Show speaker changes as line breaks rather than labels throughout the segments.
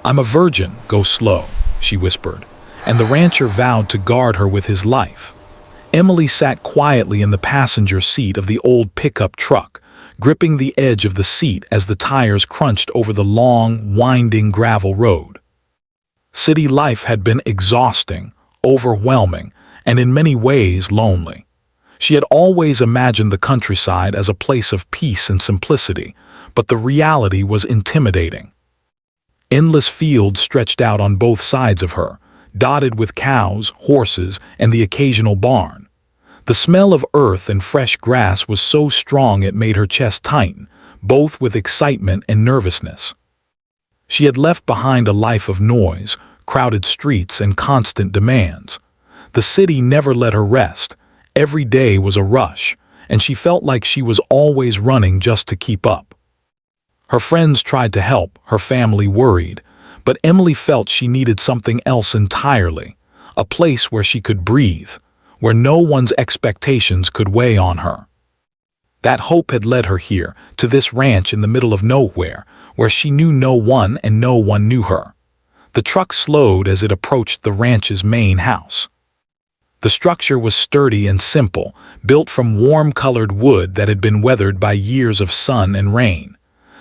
"I'm a virgin, go slow," she whispered, and the rancher vowed to guard her with his life. Emily sat quietly in the passenger seat of the old pickup truck, gripping the edge of the seat as the tires crunched over the long, winding gravel road. City life had been exhausting, overwhelming, and in many ways lonely. She had always imagined the countryside as a place of peace and simplicity, but the reality was intimidating. Endless fields stretched out on both sides of her, dotted with cows, horses, and the occasional barn. The smell of earth and fresh grass was so strong it made her chest tighten, both with excitement and nervousness. She had left behind a life of noise, crowded streets, and constant demands. The city never let her rest. Every day was a rush, and she felt like she was always running just to keep up. Her friends tried to help, her family worried, but Emily felt she needed something else entirely, a place where she could breathe, where no one's expectations could weigh on her. That hope had led her here, to this ranch in the middle of nowhere, where she knew no one and no one knew her. The truck slowed as it approached the ranch's main house. The structure was sturdy and simple, built from warm-colored wood that had been weathered by years of sun and rain.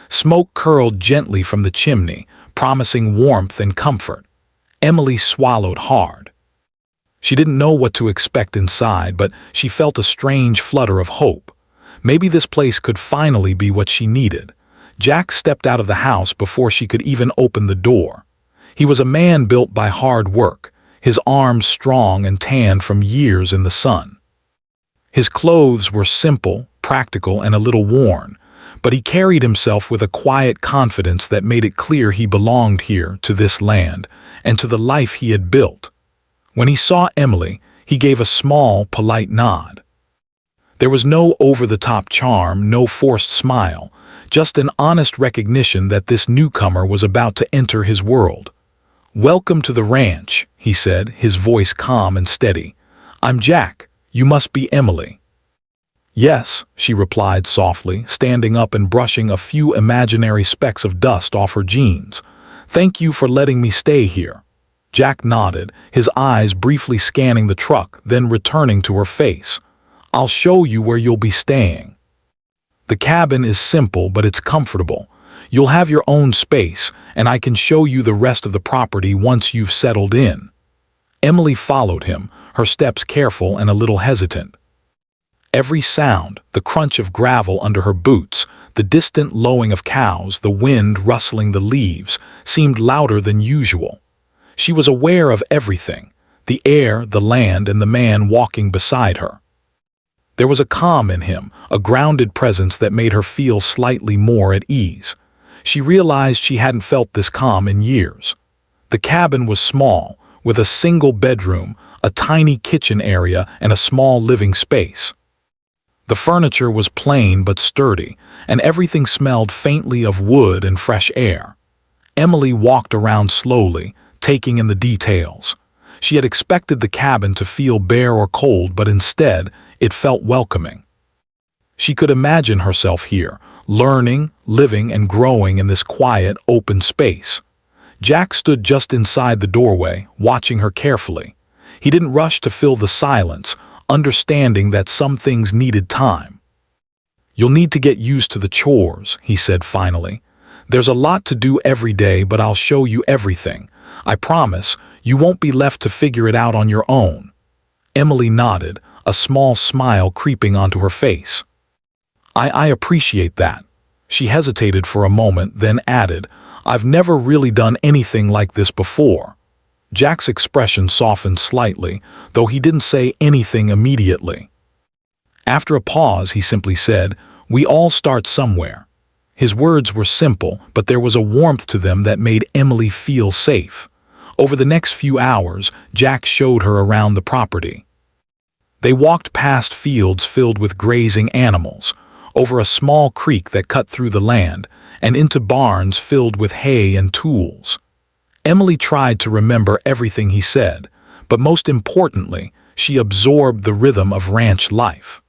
Smoke curled gently from the chimney, promising warmth and comfort. Emily swallowed hard. She didn't know what to expect inside, but she felt a strange flutter of hope. Maybe this place could finally be what she needed. Jack stepped out of the house before she could even open the door. He was a man built by hard work, his arms strong and tanned from years in the sun. His clothes were simple, practical, and a little worn, but he carried himself with a quiet confidence that made it clear he belonged here, to this land, and to the life he had built. When he saw Emily, he gave a small, polite nod. There was no over-the-top charm, no forced smile, just an honest recognition that this newcomer was about to enter his world. "Welcome to the ranch," he said, his voice calm and steady. "I'm Jack. You must be Emily." "Yes," she replied softly, standing up and brushing a few imaginary specks of dust off her jeans. "Thank you for letting me stay here." Jack nodded, his eyes briefly scanning the truck, then returning to her face. "I'll show you where you'll be staying. The cabin is simple, but it's comfortable. You'll have your own space, and I can show you the rest of the property once you've settled in." Emily followed him, her steps careful and a little hesitant. Every sound, the crunch of gravel under her boots, the distant lowing of cows, the wind rustling the leaves, seemed louder than usual. She was aware of everything, the air, the land, and the man walking beside her. There was a calm in him, a grounded presence that made her feel slightly more at ease. She realized she hadn't felt this calm in years. The cabin was small, with a single bedroom, a tiny kitchen area, and a small living space. The furniture was plain but sturdy, and everything smelled faintly of wood and fresh air. Emily walked around slowly, taking in the details. She had expected the cabin to feel bare or cold, but instead, it felt welcoming. She could imagine herself here, learning, living, and growing in this quiet, open space. Jack stood just inside the doorway, watching her carefully. He didn't rush to fill the silence, understanding that some things needed time. "You'll need to get used to the chores," he said finally. "There's a lot to do every day, but I'll show you everything. I promise, you won't be left to figure it out on your own." Emily nodded, a small smile creeping onto her face. I appreciate that." She hesitated for a moment, then added, "I've never really done anything like this before." Jack's expression softened slightly, though he didn't say anything immediately. After a pause, he simply said, "We all start somewhere." His words were simple, but there was a warmth to them that made Emily feel safe. Over the next few hours, Jack showed her around the property. They walked past fields filled with grazing animals, over a small creek that cut through the land, and into barns filled with hay and tools. Emily tried to remember everything he said, but most importantly, she absorbed the rhythm of ranch life.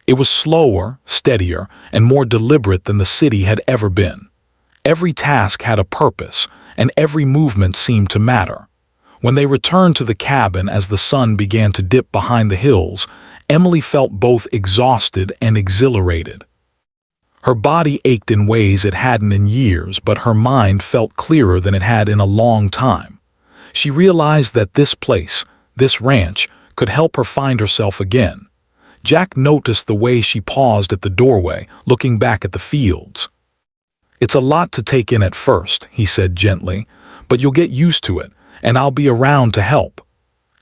It was slower, steadier, and more deliberate than the city had ever been. Every task had a purpose, and every movement seemed to matter. When they returned to the cabin as the sun began to dip behind the hills, Emily felt both exhausted and exhilarated. Her body ached in ways it hadn't in years, but her mind felt clearer than it had in a long time. She realized that this place, this ranch, could help her find herself again. Jack noticed the way she paused at the doorway, looking back at the fields. "It's a lot to take in at first," he said gently, "but you'll get used to it, and I'll be around to help."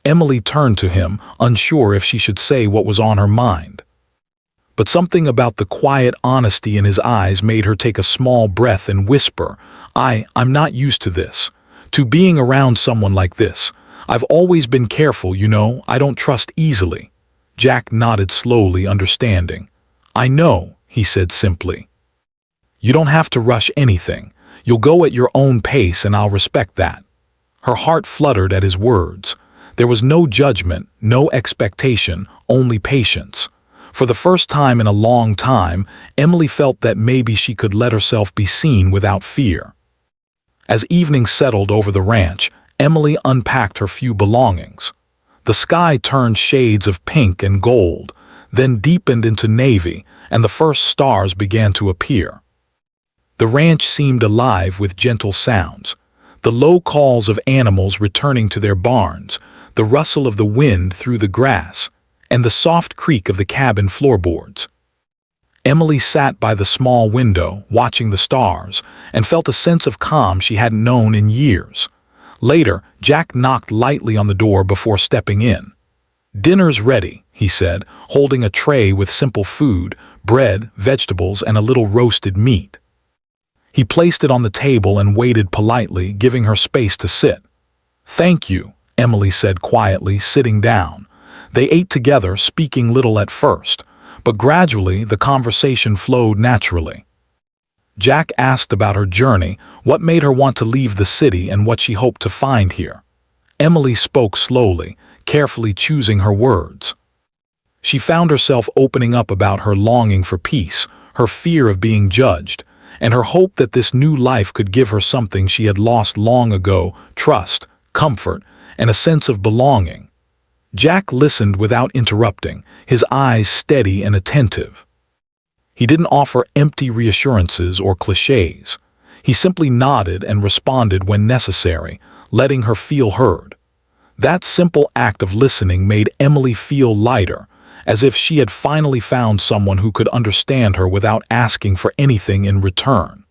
Emily turned to him, unsure if she should say what was on her mind. But something about the quiet honesty in his eyes made her take a small breath and whisper, I'm not used to this. To being around someone like this. I've always been careful, you know, I don't trust easily." Jack nodded slowly, understanding. "I know," he said simply. "You don't have to rush anything. You'll go at your own pace and I'll respect that." Her heart fluttered at his words. There was no judgment, no expectation, only patience. For the first time in a long time, Emily felt that maybe she could let herself be seen without fear. As evening settled over the ranch, Emily unpacked her few belongings. The sky turned shades of pink and gold, then deepened into navy, and the first stars began to appear. The ranch seemed alive with gentle sounds, the low calls of animals returning to their barns, the rustle of the wind through the grass, and the soft creak of the cabin floorboards. Emily sat by the small window, watching the stars, and felt a sense of calm she hadn't known in years. Later, Jack knocked lightly on the door before stepping in. "Dinner's ready," he said, holding a tray with simple food, bread, vegetables, and a little roasted meat. He placed it on the table and waited politely, giving her space to sit. "Thank you," Emily said quietly, sitting down. They ate together, speaking little at first, but gradually the conversation flowed naturally. Jack asked about her journey, what made her want to leave the city and what she hoped to find here. Emily spoke slowly, carefully choosing her words. She found herself opening up about her longing for peace, her fear of being judged, and her hope that this new life could give her something she had lost long ago: trust, comfort, and a sense of belonging. Jack listened without interrupting, his eyes steady and attentive. He didn't offer empty reassurances or cliches. He simply nodded and responded when necessary, letting her feel heard. That simple act of listening made Emily feel lighter, as if she had finally found someone who could understand her without asking for anything in return.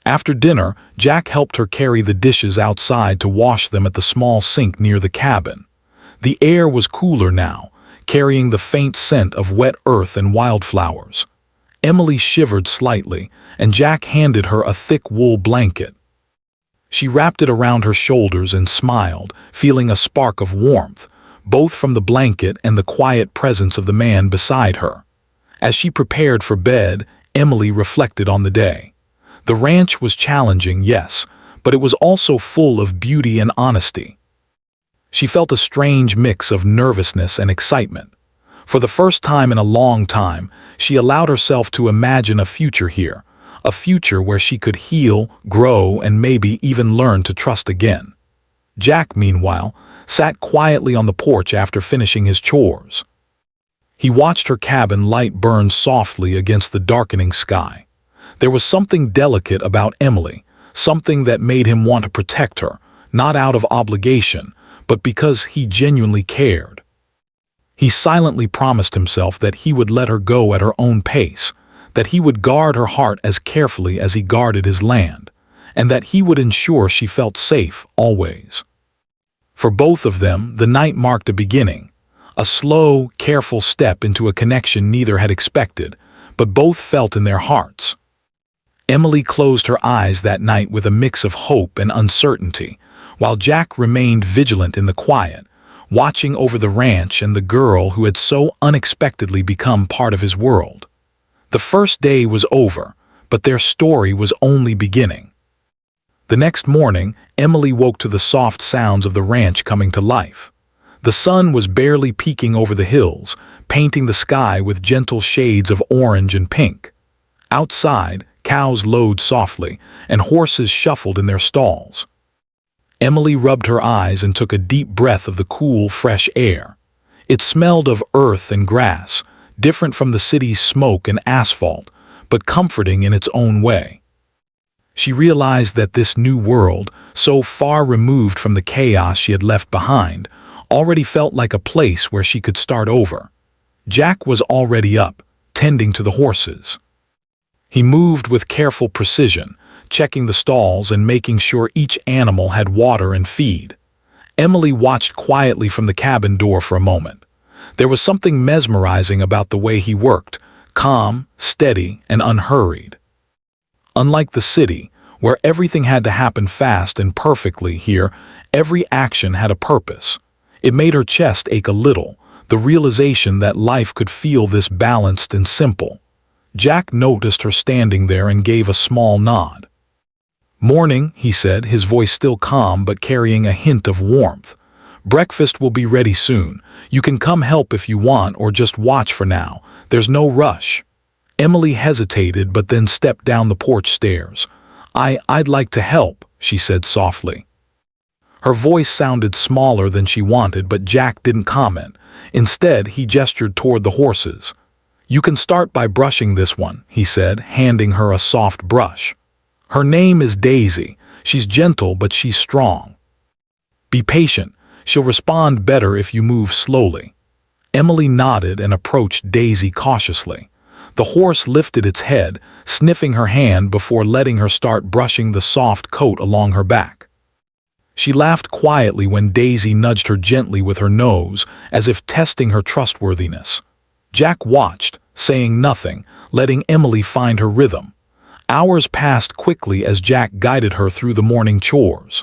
After dinner, Jack helped her carry the dishes outside to wash them at the small sink near the cabin. The air was cooler now, carrying the faint scent of wet earth and wildflowers. Emily shivered slightly, and Jack handed her a thick wool blanket. She wrapped it around her shoulders and smiled, feeling a spark of warmth, both from the blanket and the quiet presence of the man beside her. As she prepared for bed, Emily reflected on the day. The ranch was challenging, yes, but it was also full of beauty and honesty. She felt a strange mix of nervousness and excitement. For the first time in a long time, she allowed herself to imagine a future here, a future where she could heal, grow, and maybe even learn to trust again. Jack, meanwhile, sat quietly on the porch after finishing his chores. He watched her cabin light burn softly against the darkening sky. There was something delicate about Emily, something that made him want to protect her, not out of obligation, but because he genuinely cared. He silently promised himself that he would let her go at her own pace, that he would guard her heart as carefully as he guarded his land, and that he would ensure she felt safe always. For both of them, the night marked a beginning, a slow, careful step into a connection neither had expected, but both felt in their hearts. Emily closed her eyes that night with a mix of hope and uncertainty, while Jack remained vigilant in the quiet, watching over the ranch and the girl who had so unexpectedly become part of his world. The first day was over, but their story was only beginning. The next morning, Emily woke to the soft sounds of the ranch coming to life. The sun was barely peeking over the hills, painting the sky with gentle shades of orange and pink. Outside, cows lowed softly, and horses shuffled in their stalls. Emily rubbed her eyes and took a deep breath of the cool, fresh air. It smelled of earth and grass, different from the city's smoke and asphalt, but comforting in its own way. She realized that this new world, so far removed from the chaos she had left behind, already felt like a place where she could start over. Jack was already up, tending to the horses. He moved with careful precision, checking the stalls and making sure each animal had water and feed. Emily watched quietly from the cabin door for a moment. There was something mesmerizing about the way he worked, calm, steady, and unhurried. Unlike the city, where everything had to happen fast and perfectly, here, every action had a purpose. It made her chest ache a little, the realization that life could feel this balanced and simple. Jack noticed her standing there and gave a small nod. "Morning," he said, his voice still calm but carrying a hint of warmth. "Breakfast will be ready soon. You can come help if you want or just watch for now. There's no rush." Emily hesitated but then stepped down the porch stairs. I'd like to help," she said softly. Her voice sounded smaller than she wanted, but Jack didn't comment. Instead, he gestured toward the horses. "You can start by brushing this one," he said, handing her a soft brush. "Her name is Daisy. She's gentle, but she's strong. Be patient. She'll respond better if you move slowly." Emily nodded and approached Daisy cautiously. The horse lifted its head, sniffing her hand before letting her start brushing the soft coat along her back. She laughed quietly when Daisy nudged her gently with her nose, as if testing her trustworthiness. Jack watched, saying nothing, letting Emily find her rhythm. Hours passed quickly as Jack guided her through the morning chores.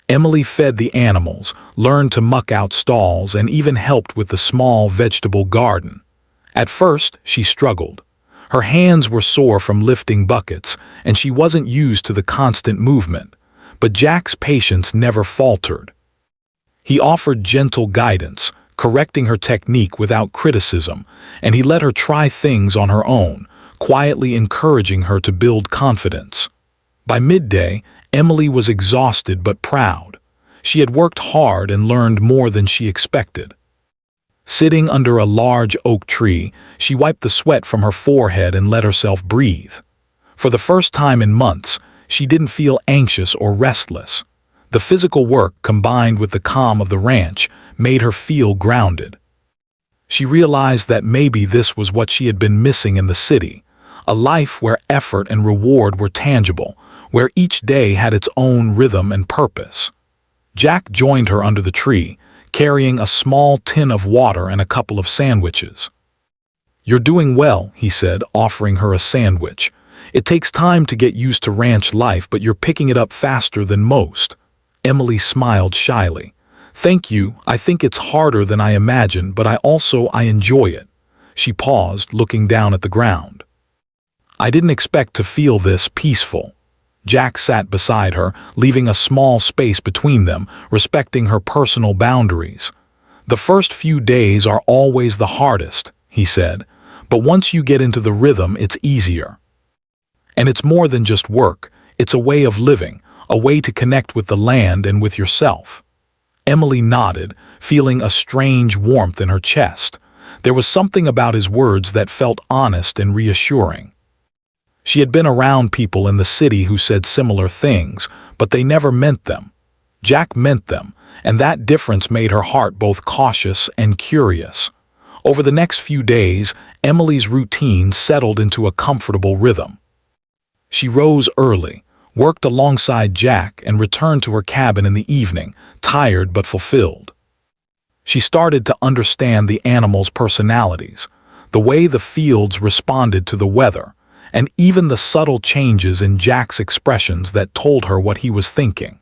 Emily fed the animals, learned to muck out stalls, and even helped with the small vegetable garden. At first, she struggled. Her hands were sore from lifting buckets, and she wasn't used to the constant movement. But Jack's patience never faltered. He offered gentle guidance, correcting her technique without criticism, and he let her try things on her own, quietly encouraging her to build confidence. By midday, Emily was exhausted but proud. She had worked hard and learned more than she expected. Sitting under a large oak tree, she wiped the sweat from her forehead and let herself breathe. For the first time in months, she didn't feel anxious or restless. The physical work, combined with the calm of the ranch, made her feel grounded. She realized that maybe this was what she had been missing in the city, a life where effort and reward were tangible, where each day had its own rhythm and purpose. Jack joined her under the tree, carrying a small tin of water and a couple of sandwiches. "You're doing well," he said, offering her a sandwich. "It takes time to get used to ranch life, but you're picking it up faster than most." Emily smiled shyly. "Thank you. I think it's harder than I imagined, but I enjoy it." She paused, looking down at the ground. "I didn't expect to feel this peaceful." Jack sat beside her, leaving a small space between them, respecting her personal boundaries. "The first few days are always the hardest," he said, "but once you get into the rhythm, it's easier. And it's more than just work, it's a way of living, a way to connect with the land and with yourself." Emily nodded, feeling a strange warmth in her chest. There was something about his words that felt honest and reassuring. She had been around people in the city who said similar things, but they never meant them. Jack meant them, and that difference made her heart both cautious and curious. Over the next few days, Emily's routine settled into a comfortable rhythm. She rose early, worked alongside Jack, and returned to her cabin in the evening, tired but fulfilled. She started to understand the animals' personalities, the way the fields responded to the weather, and even the subtle changes in Jack's expressions that told her what he was thinking.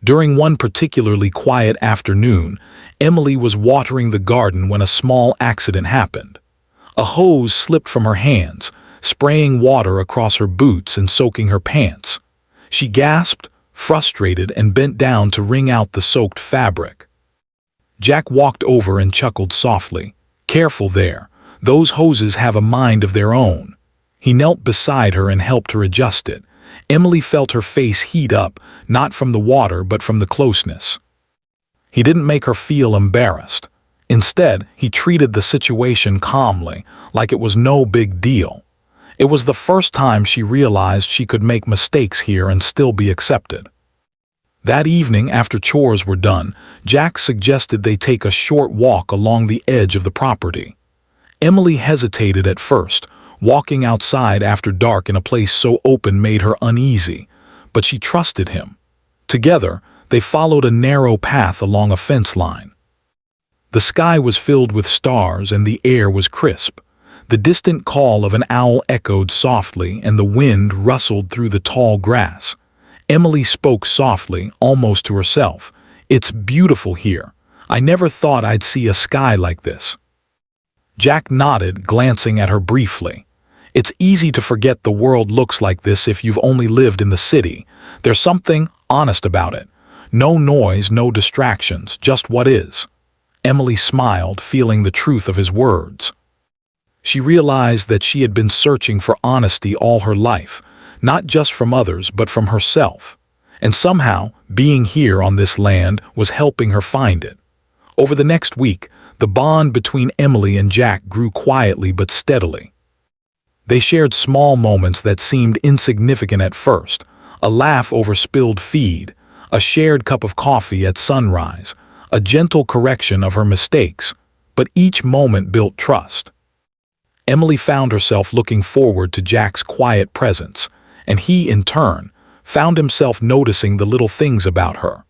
During one particularly quiet afternoon, Emily was watering the garden when a small accident happened. A hose slipped from her hands, spraying water across her boots and soaking her pants. She gasped, frustrated, and bent down to wring out the soaked fabric. Jack walked over and chuckled softly. "Careful there. Those hoses have a mind of their own." He knelt beside her and helped her adjust it. Emily felt her face heat up, not from the water but from the closeness. He didn't make her feel embarrassed. Instead, he treated the situation calmly, like it was no big deal. It was the first time she realized she could make mistakes here and still be accepted. That evening, after chores were done, Jack suggested they take a short walk along the edge of the property. Emily hesitated at first. Walking outside after dark in a place so open made her uneasy, but she trusted him. Together, they followed a narrow path along a fence line. The sky was filled with stars and the air was crisp. The distant call of an owl echoed softly and the wind rustled through the tall grass. Emily spoke softly, almost to herself. "It's beautiful here. I never thought I'd see a sky like this." Jack nodded, glancing at her briefly. "It's easy to forget the world looks like this if you've only lived in the city. There's something honest about it. No noise, no distractions, just what is." Emily smiled, feeling the truth of his words. She realized that she had been searching for honesty all her life, not just from others but from herself. And somehow, being here on this land was helping her find it. Over the next week, the bond between Emily and Jack grew quietly but steadily. They shared small moments that seemed insignificant at first, a laugh over spilled feed, a shared cup of coffee at sunrise, a gentle correction of her mistakes, but each moment built trust. Emily found herself looking forward to Jack's quiet presence, and he, in turn, found himself noticing the little things about her.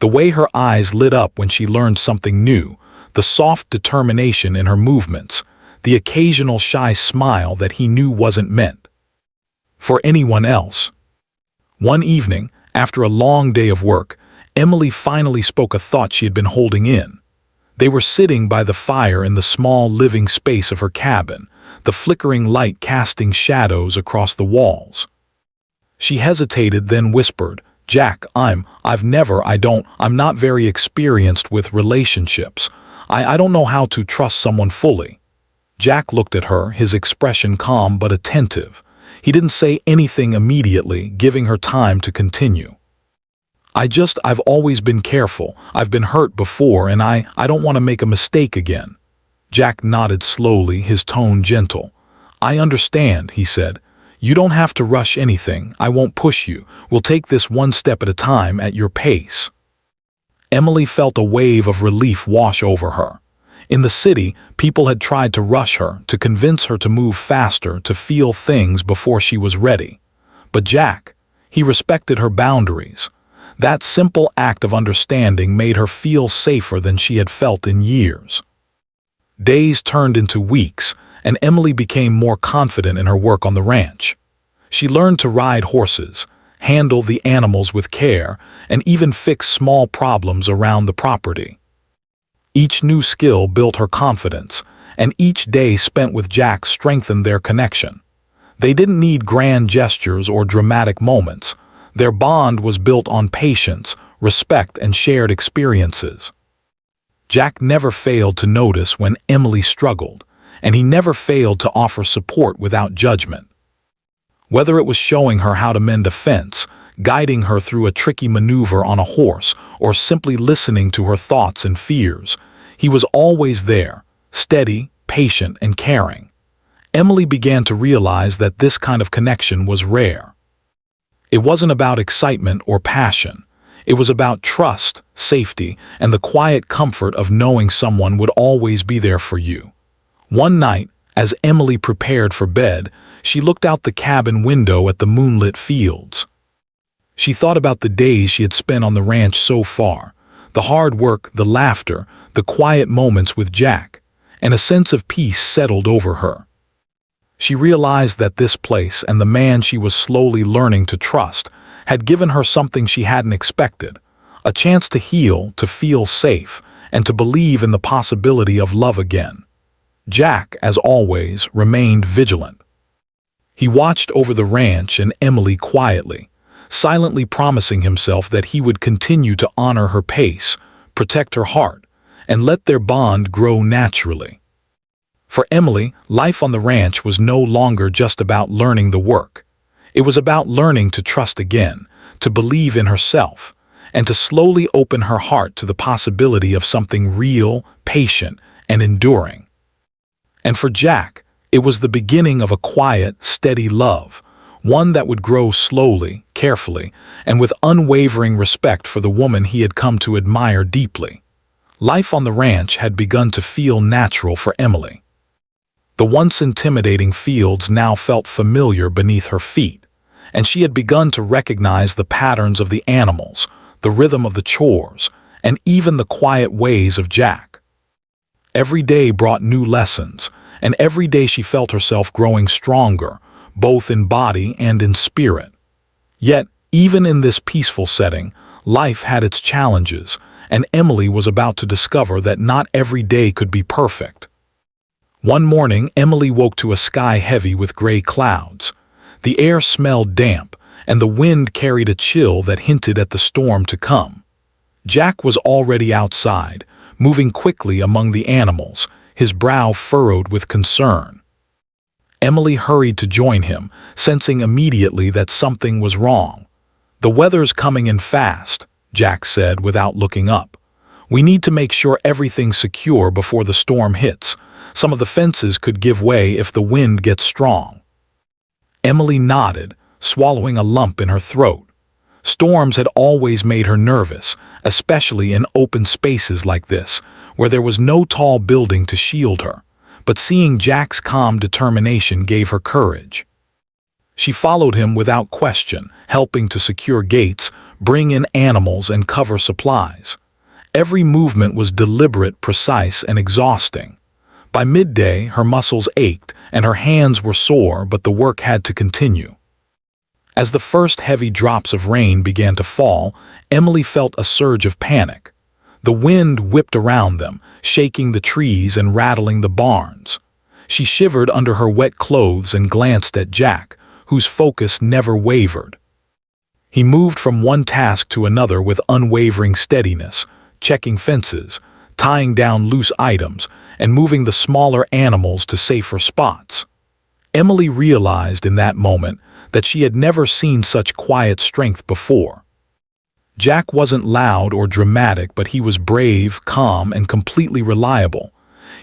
The way her eyes lit up when she learned something new, the soft determination in her movements, the occasional shy smile that he knew wasn't meant for anyone else. One evening, after a long day of work, Emily finally spoke a thought she had been holding in. They were sitting by the fire in the small living space of her cabin, the flickering light casting shadows across the walls. She hesitated, then whispered, "Jack, I'm not very experienced with relationships. I don't know how to trust someone fully." Jack looked at her, his expression calm but attentive. He didn't say anything immediately, giving her time to continue. I've always been careful. I've been hurt before and I don't want to make a mistake again." Jack nodded slowly, his tone gentle. "I understand," he said. "You don't have to rush anything. I won't push you. We'll take this one step at a time at your pace." Emily felt a wave of relief wash over her. In the city, people had tried to rush her, to convince her to move faster, to feel things before she was ready. But Jack, he respected her boundaries. That simple act of understanding made her feel safer than she had felt in years. Days turned into weeks, and Emily became more confident in her work on the ranch. She learned to ride horses, handle the animals with care, and even fix small problems around the property. Each new skill built her confidence, and each day spent with Jack strengthened their connection. They didn't need grand gestures or dramatic moments. Their bond was built on patience, respect, and shared experiences. Jack never failed to notice when Emily struggled, and he never failed to offer support without judgment. Whether it was showing her how to mend a fence, guiding her through a tricky maneuver on a horse, or simply listening to her thoughts and fears, he was always there, steady, patient, and caring. Emily began to realize that this kind of connection was rare. It wasn't about excitement or passion. It was about trust, safety, and the quiet comfort of knowing someone would always be there for you. One night, as Emily prepared for bed, she looked out the cabin window at the moonlit fields. She thought about the days she had spent on the ranch so far, the hard work, the laughter, the quiet moments with Jack, and a sense of peace settled over her. She realized that this place and the man she was slowly learning to trust had given her something she hadn't expected, a chance to heal, to feel safe, and to believe in the possibility of love again. Jack, as always, remained vigilant. He watched over the ranch and Emily quietly, silently promising himself that he would continue to honor her pace, protect her heart, and let their bond grow naturally. For Emily, life on the ranch was no longer just about learning the work. It was about learning to trust again, to believe in herself, and to slowly open her heart to the possibility of something real, patient, and enduring. And for Jack, it was the beginning of a quiet, steady love, one that would grow slowly, carefully, and with unwavering respect for the woman he had come to admire deeply. Life on the ranch had begun to feel natural for Emily. The once intimidating fields now felt familiar beneath her feet, and she had begun to recognize the patterns of the animals, the rhythm of the chores, and even the quiet ways of Jack. Every day brought new lessons, and every day she felt herself growing stronger, both in body and in spirit. Yet, even in this peaceful setting, life had its challenges, and Emily was about to discover that not every day could be perfect. One morning, Emily woke to a sky heavy with gray clouds. The air smelled damp, and the wind carried a chill that hinted at the storm to come. Jack was already outside, moving quickly among the animals, his brow furrowed with concern. Emily hurried to join him, sensing immediately that something was wrong. "The weather's coming in fast," Jack said without looking up. "We need to make sure everything's secure before the storm hits. Some of the fences could give way if the wind gets strong." Emily nodded, swallowing a lump in her throat. Storms had always made her nervous, especially in open spaces like this, where there was no tall building to shield her. But seeing Jack's calm determination gave her courage. She followed him without question, helping to secure gates, bring in animals, and cover supplies. Every movement was deliberate, precise, and exhausting. By midday, her muscles ached and her hands were sore, but the work had to continue. As the first heavy drops of rain began to fall, Emily felt a surge of panic. The wind whipped around them, shaking the trees and rattling the barns. She shivered under her wet clothes and glanced at Jack, whose focus never wavered. He moved from one task to another with unwavering steadiness, checking fences, tying down loose items, and moving the smaller animals to safer spots. Emily realized in that moment that she had never seen such quiet strength before. Jack wasn't loud or dramatic, but he was brave, calm, and completely reliable.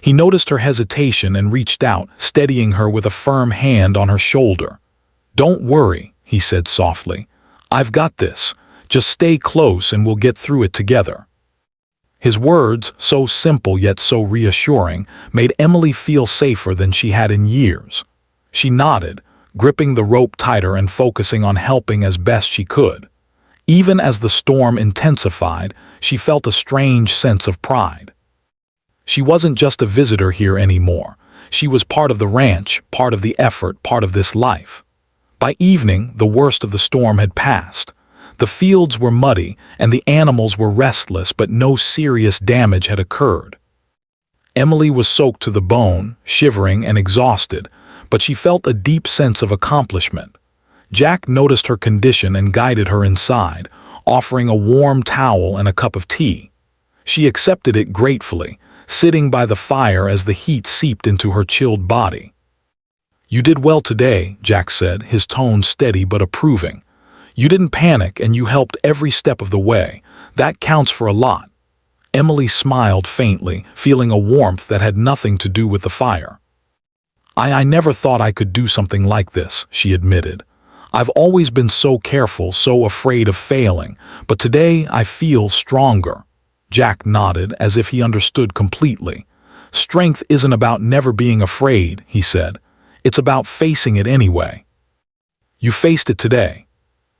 He noticed her hesitation and reached out, steadying her with a firm hand on her shoulder. "Don't worry," he said softly. "I've got this. Just stay close and we'll get through it together." His words, so simple yet so reassuring, made Emily feel safer than she had in years. She nodded, gripping the rope tighter and focusing on helping as best she could. Even as the storm intensified, she felt a strange sense of pride. She wasn't just a visitor here anymore. She was part of the ranch, part of the effort, part of this life. By evening, the worst of the storm had passed. The fields were muddy and the animals were restless, but no serious damage had occurred. Emily was soaked to the bone, shivering and exhausted, but she felt a deep sense of accomplishment. Jack noticed her condition and guided her inside, offering a warm towel and a cup of tea. She accepted it gratefully, sitting by the fire as the heat seeped into her chilled body. "You did well today," Jack said, his tone steady but approving. "You didn't panic and you helped every step of the way. That counts for a lot." Emily smiled faintly, feeling a warmth that had nothing to do with the fire. I never thought I could do something like this," she admitted. "I've always been so careful, so afraid of failing, but today I feel stronger." Jack nodded as if he understood completely. "Strength isn't about never being afraid," he said. "It's about facing it anyway." "You faced it today."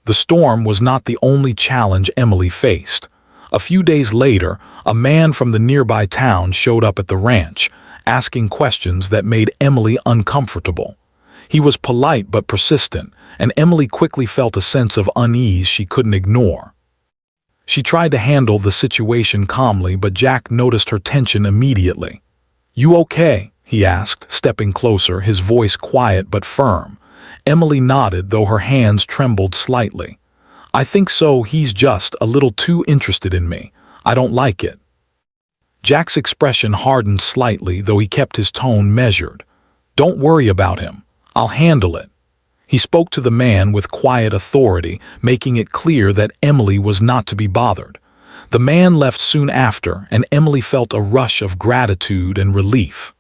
The storm was not the only challenge Emily faced. A few days later, a man from the nearby town showed up at the ranch, asking questions that made Emily uncomfortable. He was polite but persistent, and Emily quickly felt a sense of unease she couldn't ignore. She tried to handle the situation calmly, but Jack noticed her tension immediately. "You okay?" he asked, stepping closer, his voice quiet but firm. Emily nodded, though her hands trembled slightly. "I think so. He's just a little too interested in me. I don't like it." Jack's expression hardened slightly, though he kept his tone measured. "Don't worry about him. I'll handle it." He spoke to the man with quiet authority, making it clear that Emily was not to be bothered. The man left soon after, and Emily felt a rush of gratitude and relief.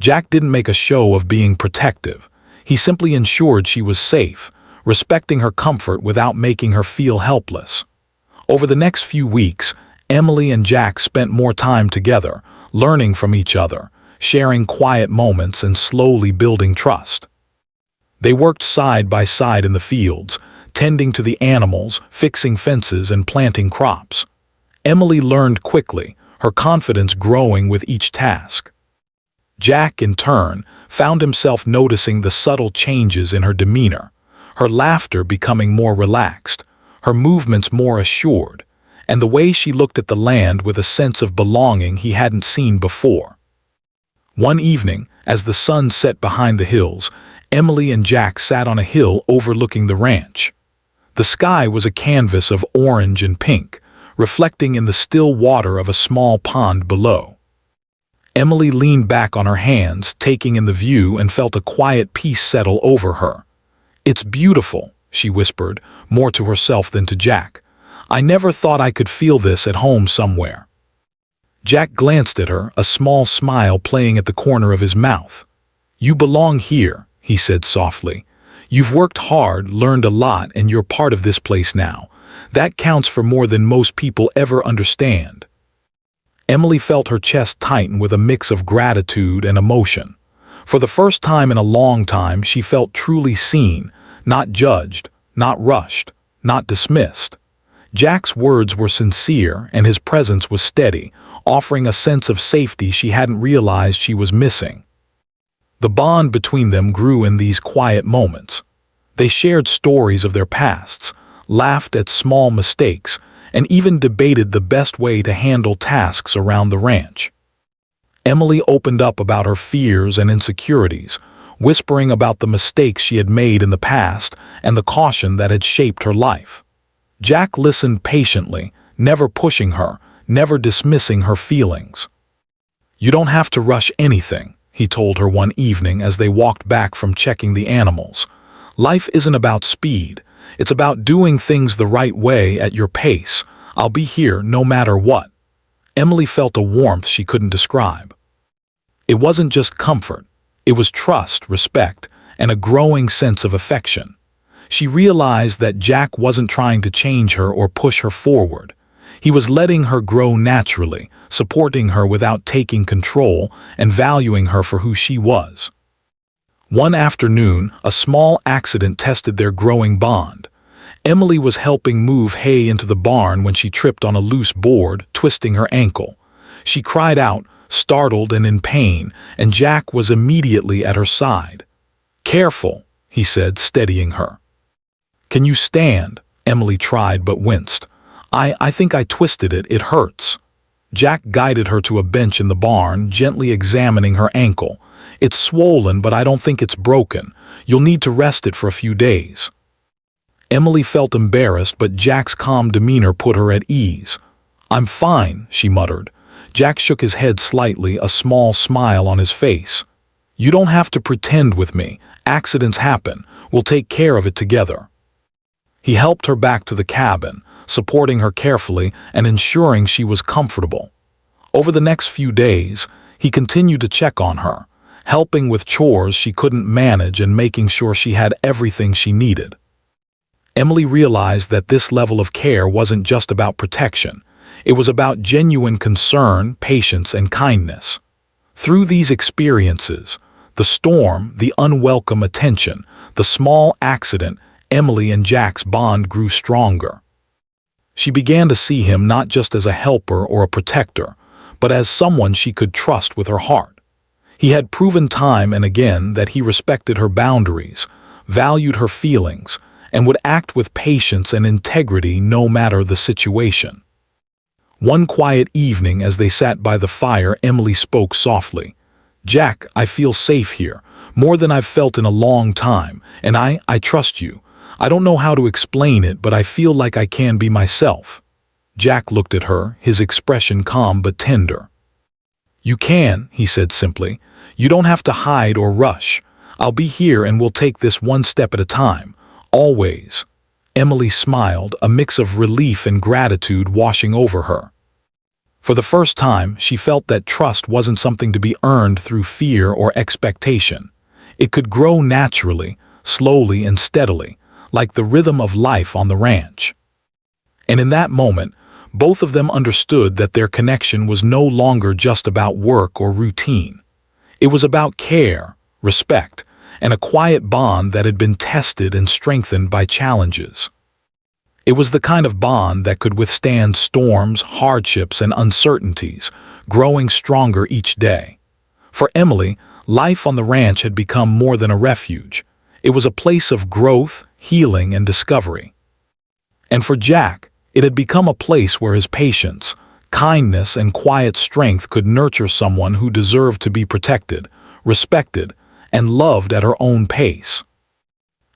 Jack didn't make a show of being protective. He simply ensured she was safe, respecting her comfort without making her feel helpless. Over the next few weeks, Emily and Jack spent more time together, learning from each other, sharing quiet moments and slowly building trust. They worked side by side in the fields, tending to the animals, fixing fences, and planting crops. Emily learned quickly, her confidence growing with each task. Jack, in turn, found himself noticing the subtle changes in her demeanor, her laughter becoming more relaxed, her movements more assured, and the way she looked at the land with a sense of belonging he hadn't seen before. One evening, as the sun set behind the hills, Emily and Jack sat on a hill overlooking the ranch. The sky was a canvas of orange and pink, reflecting in the still water of a small pond below. Emily leaned back on her hands, taking in the view, and felt a quiet peace settle over her. "It's beautiful," she whispered, more to herself than to Jack. "I never thought I could feel this at home somewhere." Jack glanced at her, a small smile playing at the corner of his mouth. "You belong here," he said softly. "You've worked hard, learned a lot, and you're part of this place now. That counts for more than most people ever understand." Emily felt her chest tighten with a mix of gratitude and emotion. For the first time in a long time, she felt truly seen, not judged, not rushed, not dismissed. Jack's words were sincere, and his presence was steady, offering a sense of safety she hadn't realized she was missing. The bond between them grew in these quiet moments. They shared stories of their pasts, laughed at small mistakes, and even debated the best way to handle tasks around the ranch. Emily opened up about her fears and insecurities, whispering about the mistakes she had made in the past and the caution that had shaped her life. Jack listened patiently, never pushing her, never dismissing her feelings. "You don't have to rush anything," he told her one evening as they walked back from checking the animals. "Life isn't about speed. It's about doing things the right way at your pace. I'll be here no matter what." Emily felt a warmth she couldn't describe. It wasn't just comfort. It was trust, respect, and a growing sense of affection. She realized that Jack wasn't trying to change her or push her forward. He was letting her grow naturally, supporting her without taking control, and valuing her for who she was. One afternoon, a small accident tested their growing bond. Emily was helping move hay into the barn when she tripped on a loose board, twisting her ankle. She cried out, startled and in pain, and Jack was immediately at her side. "Careful," he said, steadying her. "Can you stand?" Emily tried but winced. I think I twisted it. It hurts." Jack guided her to a bench in the barn, gently examining her ankle. "It's swollen, but I don't think it's broken. You'll need to rest it for a few days." Emily felt embarrassed, but Jack's calm demeanor put her at ease. "I'm fine," she muttered. Jack shook his head slightly, a small smile on his face. "You don't have to pretend with me. Accidents happen. We'll take care of it together." He helped her back to the cabin, supporting her carefully and ensuring she was comfortable. Over the next few days, he continued to check on her, helping with chores she couldn't manage and making sure she had everything she needed. Emily realized that this level of care wasn't just about protection. It was about genuine concern, patience, and kindness. Through these experiences, the storm, the unwelcome attention, the small accident, Emily and Jack's bond grew stronger. She began to see him not just as a helper or a protector, but as someone she could trust with her heart. He had proven time and again that he respected her boundaries, valued her feelings, and would act with patience and integrity no matter the situation. One quiet evening as they sat by the fire, Emily spoke softly. "Jack, I feel safe here, more than I've felt in a long time, and I trust you. I don't know how to explain it, but I feel like I can be myself." Jack looked at her, his expression calm but tender. "You can," he said simply. "You don't have to hide or rush. I'll be here and we'll take this one step at a time. Always." Emily smiled, a mix of relief and gratitude washing over her. For the first time, she felt that trust wasn't something to be earned through fear or expectation. It could grow naturally, slowly and steadily, like the rhythm of life on the ranch. And in that moment, both of them understood that their connection was no longer just about work or routine. It was about care, respect, and a quiet bond that had been tested and strengthened by challenges. It was the kind of bond that could withstand storms, hardships, and uncertainties, growing stronger each day. For Emily, life on the ranch had become more than a refuge. It was a place of growth, healing, and discovery. And for Jack, it had become a place where his patience, kindness, and quiet strength could nurture someone who deserved to be protected, respected, and loved at her own pace.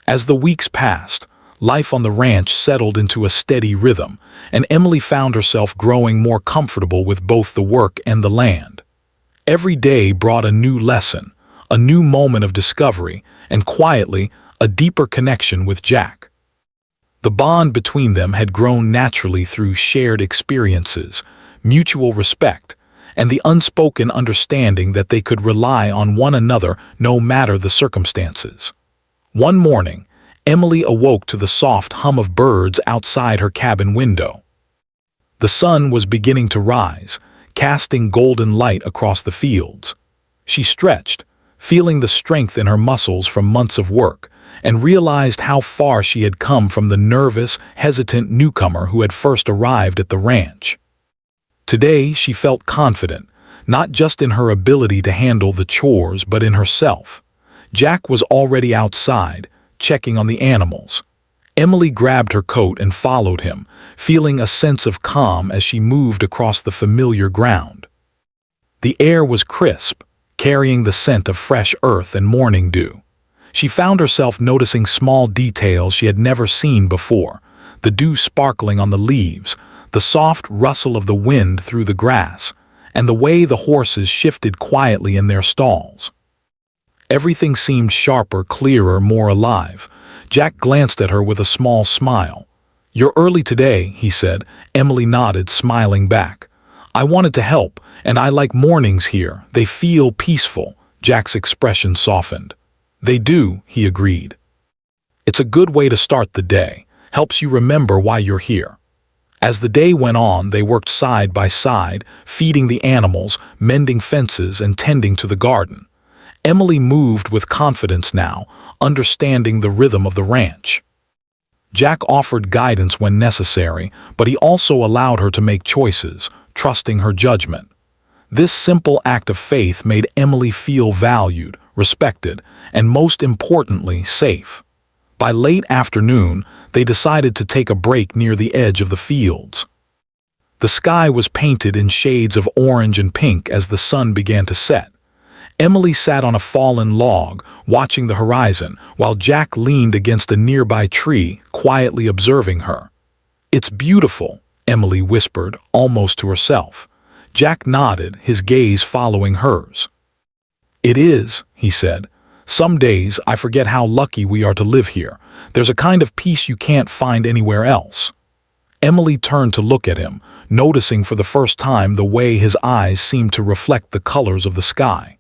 As the weeks passed, life on the ranch settled into a steady rhythm, and Emily found herself growing more comfortable with both the work and the land. Every day brought a new lesson, a new moment of discovery, and quietly, a deeper connection with Jack. The bond between them had grown naturally through shared experiences, mutual respect, and the unspoken understanding that they could rely on one another no matter the circumstances. One morning, Emily awoke to the soft hum of birds outside her cabin window. The sun was beginning to rise, casting golden light across the fields. She stretched, feeling the strength in her muscles from months of work, and realized how far she had come from the nervous, hesitant newcomer who had first arrived at the ranch. Today she felt confident, not just in her ability to handle the chores but in herself. Jack was already outside, checking on the animals. Emily grabbed her coat and followed him, feeling a sense of calm as she moved across the familiar ground. The air was crisp, carrying the scent of fresh earth and morning dew. She found herself noticing small details she had never seen before: the dew sparkling on the leaves, the soft rustle of the wind through the grass, and the way the horses shifted quietly in their stalls. Everything seemed sharper, clearer, more alive. Jack glanced at her with a small smile. "You're early today," he said. Emily nodded, smiling back. "I wanted to help, and I like mornings here. They feel peaceful." Jack's expression softened. "They do," he agreed. "It's a good way to start the day. Helps you remember why you're here." As the day went on, they worked side by side, feeding the animals, mending fences, and tending to the garden. Emily moved with confidence now, understanding the rhythm of the ranch. Jack offered guidance when necessary, but he also allowed her to make choices, trusting her judgment. This simple act of faith made Emily feel valued, respected, and most importantly, safe. By late afternoon, they decided to take a break near the edge of the fields. The sky was painted in shades of orange and pink as the sun began to set. Emily sat on a fallen log, watching the horizon, while Jack leaned against a nearby tree, quietly observing her. "It's beautiful," Emily whispered, almost to herself. Jack nodded, his gaze following hers. "It is," he said. "Some days I forget how lucky we are to live here. There's a kind of peace you can't find anywhere else." Emily turned to look at him, noticing for the first time the way his eyes seemed to reflect the colors of the sky.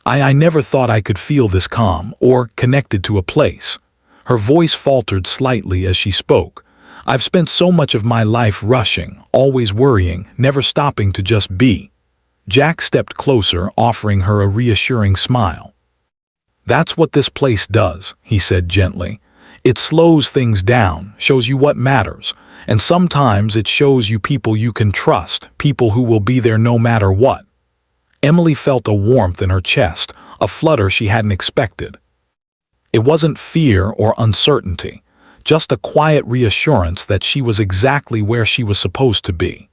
I never thought I could feel this calm, or connected to a place." Her voice faltered slightly as she spoke. "I've spent so much of my life rushing, always worrying, never stopping to just be." Jack stepped closer, offering her a reassuring smile. "That's what this place does," he said gently. "It slows things down, shows you what matters, and sometimes it shows you people you can trust, people who will be there no matter what." Emily felt a warmth in her chest, a flutter she hadn't expected. It wasn't fear or uncertainty, just a quiet reassurance that she was exactly where she was supposed to be.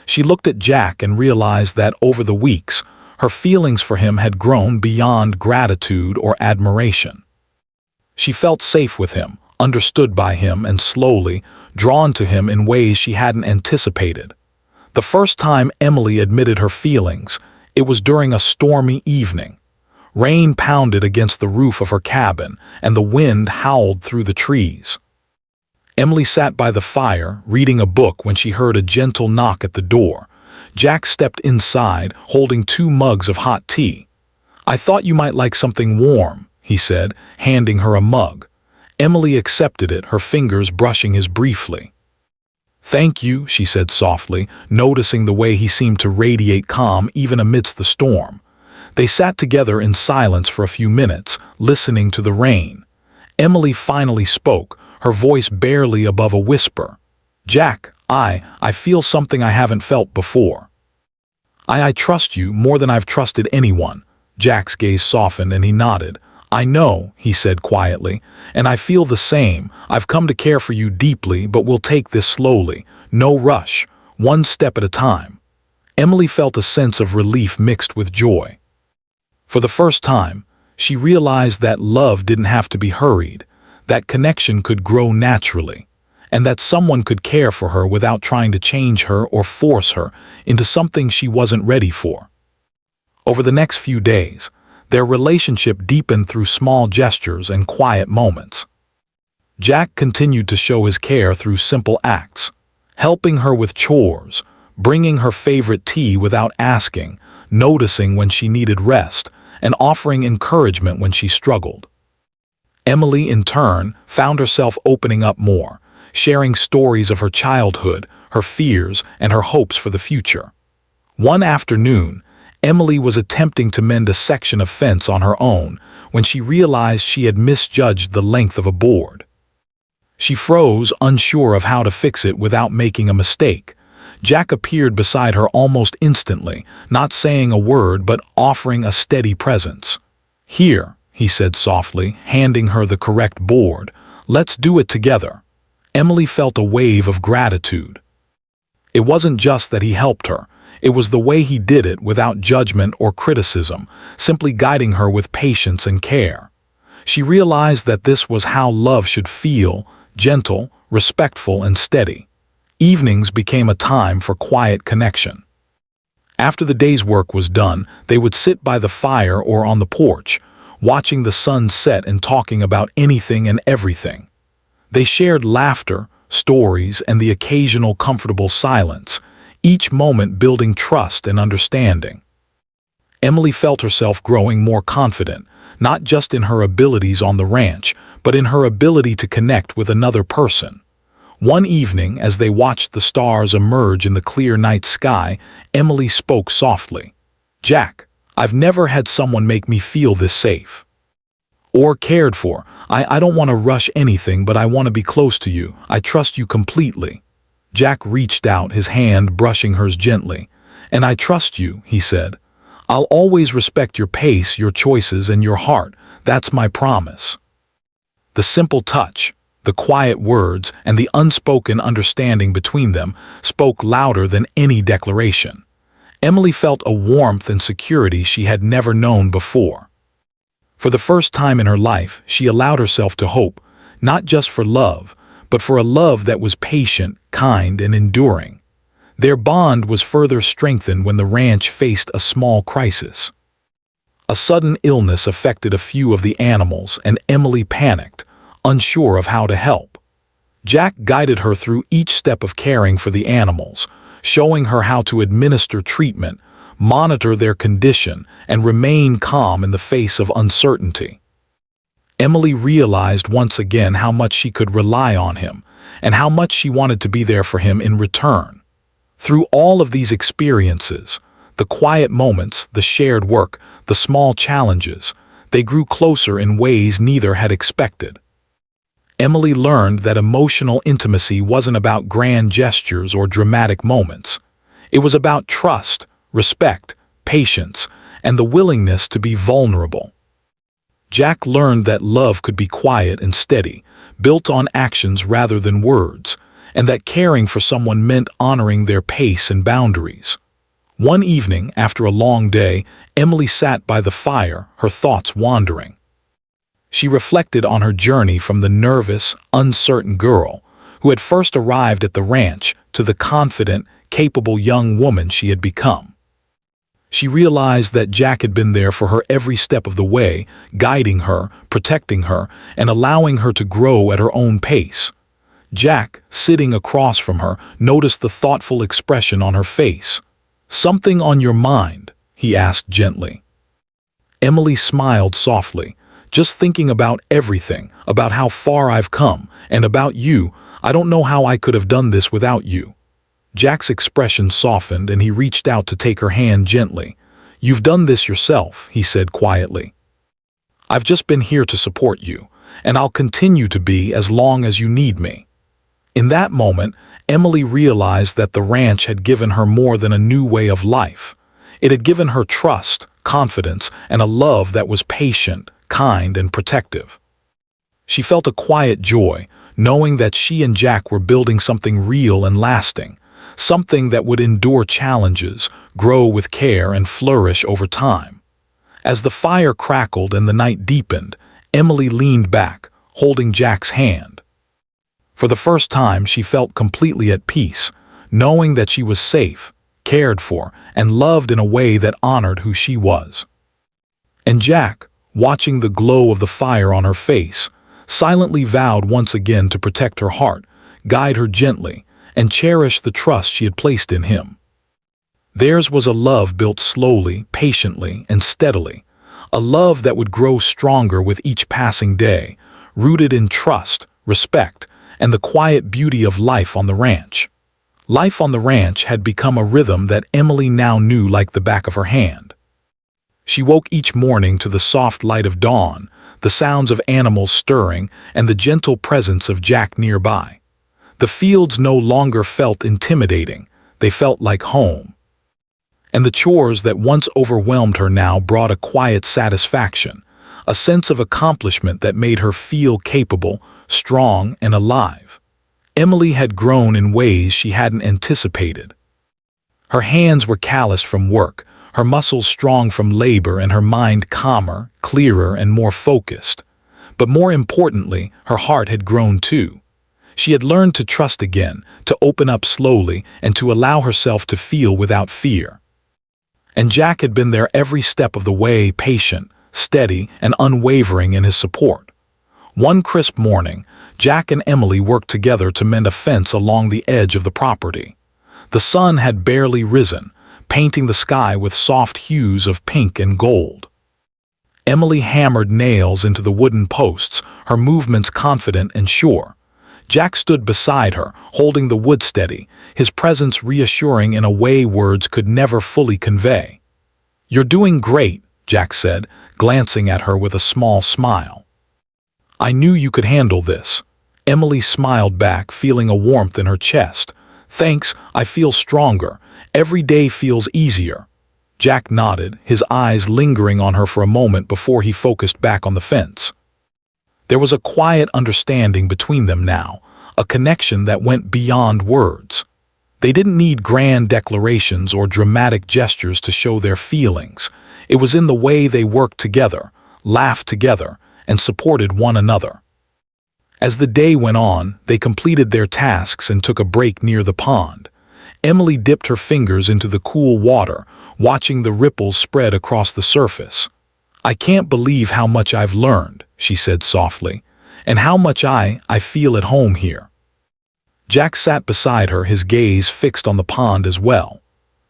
She looked at Jack and realized that over the weeks, her feelings for him had grown beyond gratitude or admiration. She felt safe with him, understood by him and slowly drawn to him in ways she hadn't anticipated. The first time Emily admitted her feelings, it was during a stormy evening. Rain pounded against the roof of her cabin, and the wind howled through the trees. Emily sat by the fire, reading a book, when she heard a gentle knock at the door. Jack stepped inside, holding 2 mugs of hot tea. "I thought you might like something warm," he said, handing her a mug. Emily accepted it, her fingers brushing his briefly. "Thank you," she said softly, noticing the way he seemed to radiate calm even amidst the storm. They sat together in silence for a few minutes, listening to the rain. Emily finally spoke, her voice barely above a whisper. "Jack, I feel something I haven't felt before. I trust you more than I've trusted anyone." Jack's gaze softened and he nodded. "I know," he said quietly, "and I feel the same. I've come to care for you deeply, but we'll take this slowly. No rush, one step at a time." Emily felt a sense of relief mixed with joy. For the first time, she realized that love didn't have to be hurried, that connection could grow naturally, and that someone could care for her without trying to change her or force her into something she wasn't ready for. Over the next few days, their relationship deepened through small gestures and quiet moments. Jack continued to show his care through simple acts, helping her with chores, bringing her favorite tea without asking, noticing when she needed rest, and offering encouragement when she struggled. Emily, in turn, found herself opening up more, sharing stories of her childhood, her fears, and her hopes for the future. One afternoon, Emily was attempting to mend a section of fence on her own when she realized she had misjudged the length of a board. She froze, unsure of how to fix it without making a mistake. Jack appeared beside her almost instantly, not saying a word but offering a steady presence. "Here," he said softly, handing her the correct board. "Let's do it together." Emily felt a wave of gratitude. It wasn't just that he helped her. It was the way he did it without judgment or criticism, simply guiding her with patience and care. She realized that this was how love should feel, gentle, respectful, and steady. Evenings became a time for quiet connection. After the day's work was done, they would sit by the fire or on the porch, watching the sun set and talking about anything and everything. They shared laughter, stories, and the occasional comfortable silence, each moment building trust and understanding. Emily felt herself growing more confident, not just in her abilities on the ranch, but in her ability to connect with another person. One evening, as they watched the stars emerge in the clear night sky, Emily spoke softly. "Jack, I've never had someone make me feel this safe. Or cared for. I don't want to rush anything, but I want to be close to you. I trust you completely." Jack reached out, his hand brushing hers gently. "And I trust you," he said. "I'll always respect your pace, your choices, and your heart. That's my promise." The simple touch, the quiet words, and the unspoken understanding between them spoke louder than any declaration. Emily felt a warmth and security she had never known before. For the first time in her life, she allowed herself to hope, not just for love, but for a love that was patient, kind, and enduring. Their bond was further strengthened when the ranch faced a small crisis. A sudden illness affected a few of the animals, and Emily panicked, unsure of how to help. Jack guided her through each step of caring for the animals, showing her how to administer treatment, monitor their condition, and remain calm in the face of uncertainty. Emily realized once again how much she could rely on him, and how much she wanted to be there for him in return. Through all of these experiences, the quiet moments, the shared work, the small challenges, they grew closer in ways neither had expected. Emily learned that emotional intimacy wasn't about grand gestures or dramatic moments. It was about trust, respect, patience, and the willingness to be vulnerable. Jack learned that love could be quiet and steady, built on actions rather than words, and that caring for someone meant honoring their pace and boundaries. One evening, after a long day, Emily sat by the fire, her thoughts wandering. She reflected on her journey from the nervous, uncertain girl who had first arrived at the ranch to the confident, capable young woman she had become. She realized that Jack had been there for her every step of the way, guiding her, protecting her, and allowing her to grow at her own pace. Jack, sitting across from her, noticed the thoughtful expression on her face. "Something on your mind?" he asked gently. Emily smiled softly. "Just thinking about everything, about how far I've come, and about you. I don't know how I could have done this without you." Jack's expression softened and he reached out to take her hand gently. "You've done this yourself," he said quietly. "I've just been here to support you, and I'll continue to be as long as you need me." In that moment, Emily realized that the ranch had given her more than a new way of life. It had given her trust, confidence, and a love that was patient, kind, and protective. She felt a quiet joy, knowing that she and Jack were building something real and lasting, something that would endure challenges, grow with care, and flourish over time. As the fire crackled and the night deepened, Emily leaned back, holding Jack's hand. For the first time, she felt completely at peace, knowing that she was safe, cared for, and loved in a way that honored who she was. And Jack, watching the glow of the fire on her face, silently vowed once again to protect her heart, guide her gently, and cherish the trust she had placed in him. Theirs was a love built slowly, patiently, and steadily, a love that would grow stronger with each passing day, rooted in trust, respect, and the quiet beauty of life on the ranch. Life on the ranch had become a rhythm that Emily now knew like the back of her hand. She woke each morning to the soft light of dawn, the sounds of animals stirring, and the gentle presence of Jack nearby. The fields no longer felt intimidating, they felt like home. And the chores that once overwhelmed her now brought a quiet satisfaction, a sense of accomplishment that made her feel capable, strong, and alive. Emily had grown in ways she hadn't anticipated. Her hands were calloused from work, her muscles strong from labor, and her mind calmer, clearer, and more focused. But more importantly, her heart had grown too. She had learned to trust again, to open up slowly, and to allow herself to feel without fear. And Jack had been there every step of the way, patient, steady, and unwavering in his support. One crisp morning, Jack and Emily worked together to mend a fence along the edge of the property. The sun had barely risen, painting the sky with soft hues of pink and gold. Emily hammered nails into the wooden posts, her movements confident and sure. Jack stood beside her, holding the wood steady, his presence reassuring in a way words could never fully convey. "You're doing great," Jack said, glancing at her with a small smile. "I knew you could handle this." Emily smiled back, feeling a warmth in her chest. "Thanks, I feel stronger. Every day feels easier." Jack nodded, his eyes lingering on her for a moment before he focused back on the fence. There was a quiet understanding between them now, a connection that went beyond words. They didn't need grand declarations or dramatic gestures to show their feelings. It was in the way they worked together, laughed together, and supported one another. As the day went on, they completed their tasks and took a break near the pond. Emily dipped her fingers into the cool water, watching the ripples spread across the surface. "I can't believe how much I've learned," she said softly, "and how much I feel at home here." Jack sat beside her, his gaze fixed on the pond as well.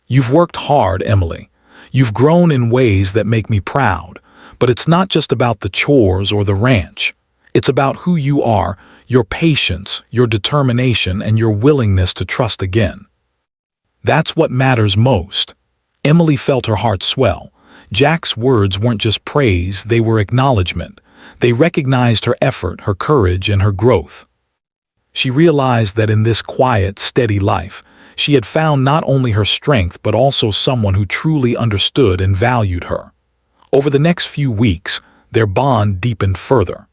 "You've worked hard, Emily. You've grown in ways that make me proud, but it's not just about the chores or the ranch. It's about who you are, your patience, your determination, and your willingness to trust again. That's what matters most." Emily felt her heart swell. Jack's words weren't just praise, they were acknowledgement. They recognized her effort, her courage, and her growth. She realized that in this quiet, steady life, she had found not only her strength but also someone who truly understood and valued her. Over the next few weeks, their bond deepened further.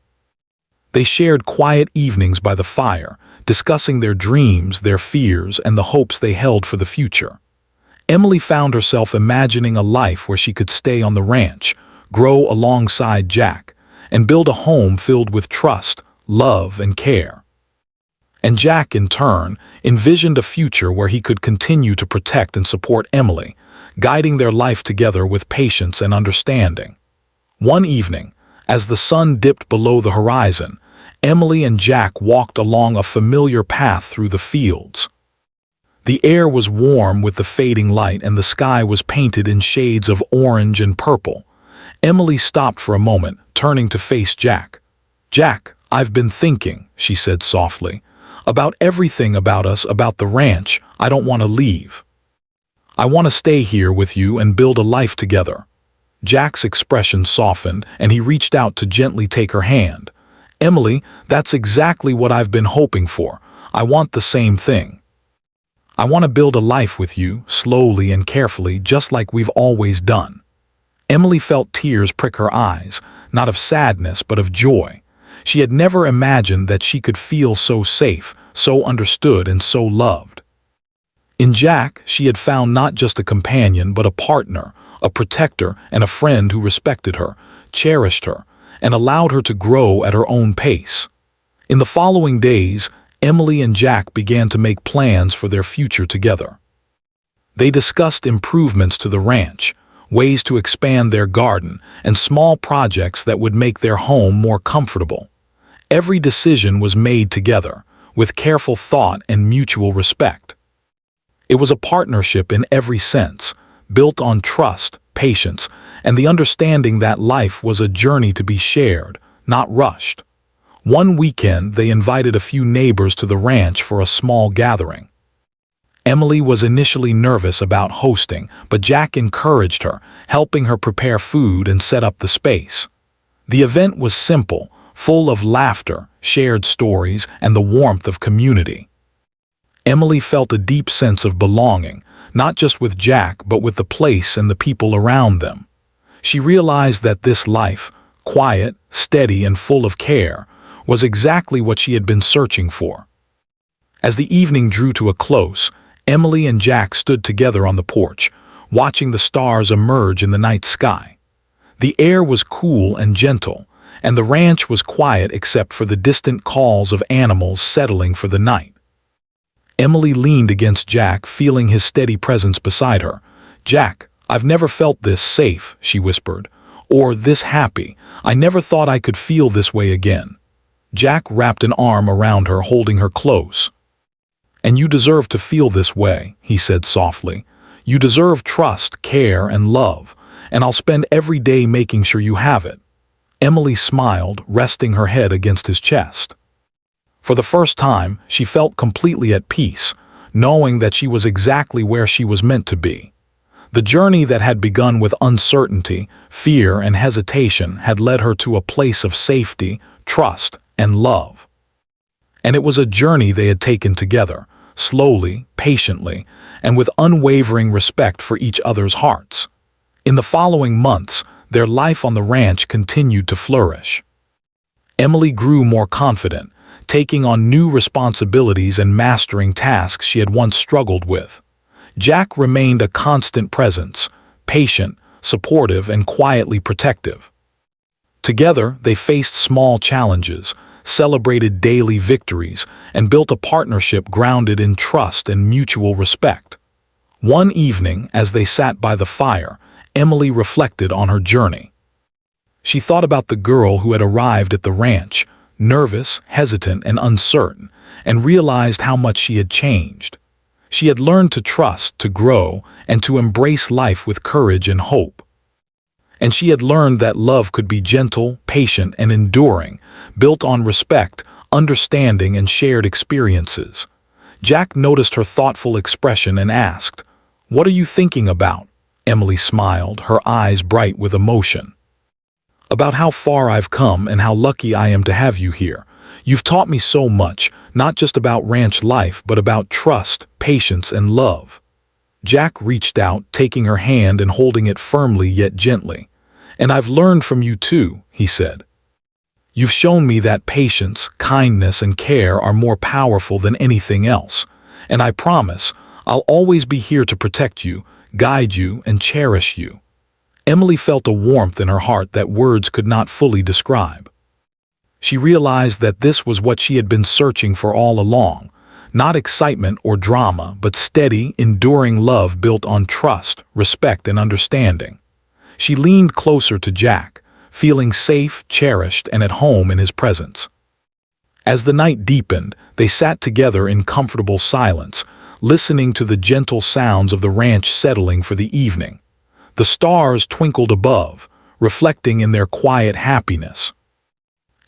They shared quiet evenings by the fire, discussing their dreams, their fears, and the hopes they held for the future. Emily found herself imagining a life where she could stay on the ranch, grow alongside Jack, and build a home filled with trust, love, and care. And Jack, in turn, envisioned a future where he could continue to protect and support Emily, guiding their life together with patience and understanding. One evening, as the sun dipped below the horizon, Emily and Jack walked along a familiar path through the fields. The air was warm with the fading light and the sky was painted in shades of orange and purple. Emily stopped for a moment, turning to face Jack. "Jack, I've been thinking," she said softly, "about everything about us, about the ranch. I don't want to leave. I want to stay here with you and build a life together." Jack's expression softened, and he reached out to gently take her hand. "Emily, that's exactly what I've been hoping for. I want the same thing. I want to build a life with you, slowly and carefully, just like we've always done." Emily felt tears prick her eyes, not of sadness but of joy. She had never imagined that she could feel so safe, so understood, and so loved. In Jack, she had found not just a companion but a partner, a protector, and a friend who respected her, cherished her, and allowed her to grow at her own pace. In the following days, Emily and Jack began to make plans for their future together. They discussed improvements to the ranch, ways to expand their garden, and small projects that would make their home more comfortable. Every decision was made together, with careful thought and mutual respect. It was a partnership in every sense, built on trust, patience, and the understanding that life was a journey to be shared, not rushed. One weekend, they invited a few neighbors to the ranch for a small gathering. Emily was initially nervous about hosting, but Jack encouraged her, helping her prepare food and set up the space. The event was simple, full of laughter, shared stories, and the warmth of community. Emily felt a deep sense of belonging, not just with Jack but with the place and the people around them. She realized that this life, quiet, steady, and full of care, was exactly what she had been searching for. As the evening drew to a close, Emily and Jack stood together on the porch, watching the stars emerge in the night sky. The air was cool and gentle, and the ranch was quiet except for the distant calls of animals settling for the night. Emily leaned against Jack, feeling his steady presence beside her. "Jack, I've never felt this safe," she whispered, "or this happy. I never thought I could feel this way again." Jack wrapped an arm around her, holding her close. "And you deserve to feel this way," he said softly. "You deserve trust, care, and love, and I'll spend every day making sure you have it." Emily smiled, resting her head against his chest. For the first time, she felt completely at peace, knowing that she was exactly where she was meant to be. The journey that had begun with uncertainty, fear, and hesitation had led her to a place of safety, trust, and love. And it was a journey they had taken together, slowly, patiently, and with unwavering respect for each other's hearts. In the following months, their life on the ranch continued to flourish. Emily grew more confident, taking on new responsibilities and mastering tasks she had once struggled with. Jack remained a constant presence, patient, supportive, and quietly protective. Together, they faced small challenges, celebrated daily victories, and built a partnership grounded in trust and mutual respect. One evening, as they sat by the fire, Emily reflected on her journey. She thought about the girl who had arrived at the ranch, nervous, hesitant, and uncertain, and realized how much she had changed. She had learned to trust, to grow, and to embrace life with courage and hope. And she had learned that love could be gentle, patient, and enduring, built on respect, understanding, and shared experiences. Jack noticed her thoughtful expression and asked, "What are you thinking about?" Emily smiled, her eyes bright with emotion. "About how far I've come and how lucky I am to have you here. You've taught me so much, not just about ranch life, but about trust, patience, and love." Jack reached out, taking her hand and holding it firmly yet gently. "And I've learned from you too," he said. "You've shown me that patience, kindness, and care are more powerful than anything else. And I promise, I'll always be here to protect you, guide you, and cherish you." Emily felt a warmth in her heart that words could not fully describe. She realized that this was what she had been searching for all along, not excitement or drama, but steady, enduring love built on trust, respect, and understanding. She leaned closer to Jack, feeling safe, cherished, and at home in his presence. As the night deepened, they sat together in comfortable silence, listening to the gentle sounds of the ranch settling for the evening. The stars twinkled above, reflecting in their quiet happiness.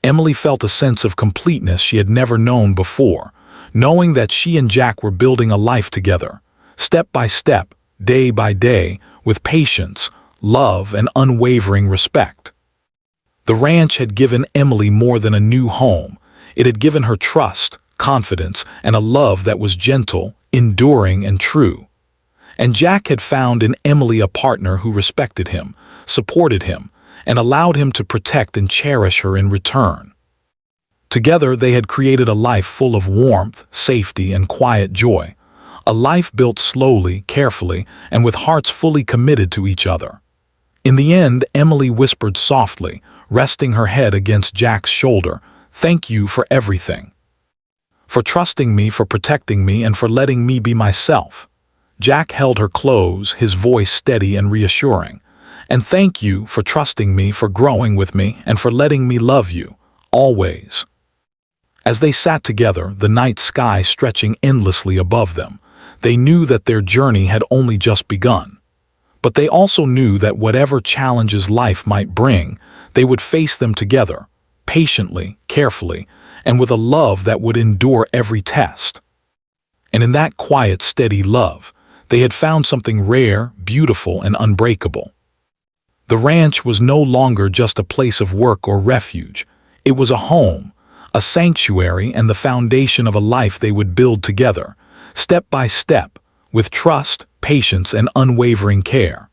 Emily felt a sense of completeness she had never known before, knowing that she and Jack were building a life together, step by step, day by day, with patience, love, and unwavering respect. The ranch had given Emily more than a new home. It had given her trust, confidence, and a love that was gentle, enduring, and true. And Jack had found in Emily a partner who respected him, supported him, and allowed him to protect and cherish her in return. Together they had created a life full of warmth, safety, and quiet joy, a life built slowly, carefully, and with hearts fully committed to each other. In the end, Emily whispered softly, resting her head against Jack's shoulder, "Thank you for everything. For trusting me, for protecting me, and for letting me be myself." Jack held her close, his voice steady and reassuring. "And thank you for trusting me, for growing with me, and for letting me love you, always." As they sat together, the night sky stretching endlessly above them, they knew that their journey had only just begun. But they also knew that whatever challenges life might bring, they would face them together, patiently, carefully, and with a love that would endure every test. And in that quiet, steady love, they had found something rare, beautiful, and unbreakable. The ranch was no longer just a place of work or refuge. It was a home, a sanctuary, and the foundation of a life they would build together, step by step, with trust, patience, and unwavering care.